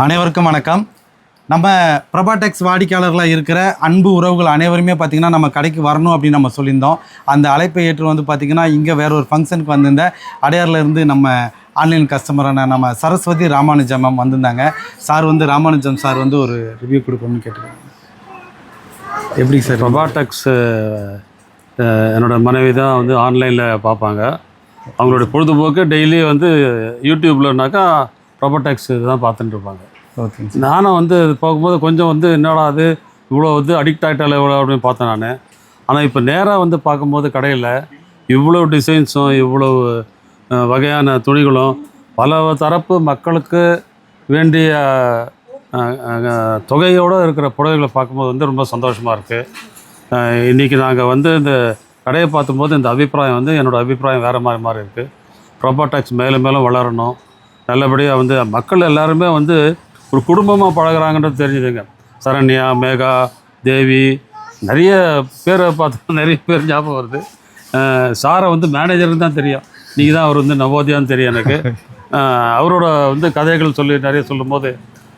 அனைவருக்கும் வணக்கம். நம்ம பிரபாடெக்ஸ் வாடிக்கையாளர்களாக இருக்கிற அன்பு உறவுகள் அனைவருமே பார்த்திங்கன்னா நம்ம கடைக்கு வரணும் அப்படின்னு நம்ம சொல்லியிருந்தோம். அந்த அழைப்பை ஏற்று வந்து பார்த்திங்கன்னா இங்கே வேற ஒரு ஃபங்க்ஷனுக்கு வந்திருந்த அடையார்லேருந்து நம்ம ஆன்லைன் கஸ்டமரான நம்ம சரஸ்வதி ராமானுஜம் மேம் வந்திருந்தாங்க. சார் வந்து ராமானுஜம் சார் வந்து ஒரு ரிவ்யூ கொடுக்கணும்னு கேட்டுருக்காங்க. எப்படி சார்? பிரபாடெக்ஸ் என்னோடய மனைவி தான் வந்து ஆன்லைனில் பார்ப்பாங்க. அவங்களுடைய பொழுதுபோக்கு டெய்லி வந்து யூடியூப்லனாக்கா பிரபாடெக்ஸ் தான் பார்த்துட்டு இருப்பாங்க. ஓகே. நானும் வந்து போகும்போது கொஞ்சம் வந்து என்னடா அது இவ்வளோ வந்து அடிக்ட் ஆகிட்டால எவ்வளோ அப்படின்னு பார்த்தேன் நான். ஆனால் இப்போ நேராக வந்து பார்க்கும்போது கடையில் இவ்வளோ டிசைன்ஸும் இவ்வளோ வகையான துணிகளும் பல தரப்பு மக்களுக்கு வேண்டிய தொகையோடு இருக்கிற புடவைகளை பார்க்கும்போது வந்து ரொம்ப சந்தோஷமாக இருக்குது. இன்றைக்கி நாங்கள் வந்து இந்த கடையை பார்த்தும்போது இந்த அபிப்பிராயம் வந்து என்னோடய அபிப்பிராயம் வேறு மாதிரி இருக்குது. பிரபாடெக்ஸ் மேலும் மேலும் வளரணும். நல்லபடியாக வந்து மக்கள் எல்லாருமே வந்து ஒரு குடும்பமாக பழகிறாங்கன்றது தெரிஞ்சுதுங்க. சரண்யா, மேகா, தேவி, நிறைய பேரை பார்த்து நிறைய பேர் ஞாபகம் வருது. சாரை வந்து மேனேஜருக்கு தான் தெரியும். நீங்கள் தான் அவர் வந்து நவோதியான்னு தெரியும் எனக்கு. அவரோட வந்து கதைகள் சொல்லி நிறைய சொல்லும்போது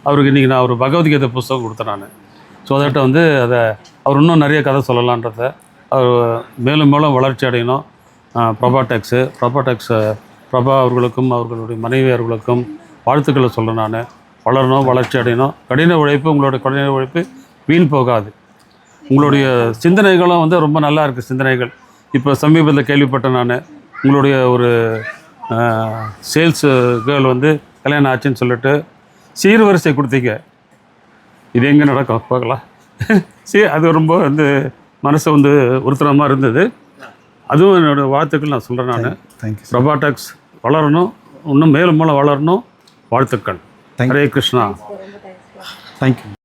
அவருக்கு இன்றைக்கி நான் ஒரு பகவத்கீதை புஸ்தகம் கொடுத்தேன் நான். ஸோ அதட்ட வந்து அதை அவர் இன்னும் நிறைய கதை சொல்லலான்றத அவர் மேலும் மேலும் வளர்ச்சி அடையணும். பிரபாடெக்ஸ் பிரபா அவர்களுக்கும் அவர்களுடைய மனைவி அவர்களுக்கும் வாழ்த்துக்களை சொல்கிறேன் நான். வளரணும், வளர்ச்சி அடையணும். கடின உழைப்பு, உங்களுடைய கடின உழைப்பு வீண் போகாது. உங்களுடைய சிந்தனைகளும் வந்து ரொம்ப நல்லா இருக்குது சிந்தனைகள். இப்போ சமீபத்தில் கேள்விப்பட்டேன் நான், உங்களுடைய ஒரு சேல்ஸு கேர்ள் வந்து கல்யாணம் ஆச்சுன்னு சொல்லிட்டு சீர்வரிசை கொடுத்தீங்க. இது எங்கே நடக்கும் பார்க்கலாம். அது ரொம்ப வந்து மனசை வந்து உறுத்துற மாதிரி இருந்தது. அதுவும் என்னோடய வாழ்த்துக்கள் நான் சொல்கிறேன் நான். தேங்க்யூ. பிரபாடெக்ஸ் வளரணும், இன்னும் மேலும் மேலும் வளரணும். வாழ்த்துக்கள். ஹரே கிருஷ்ணா. தேங்க்யூ.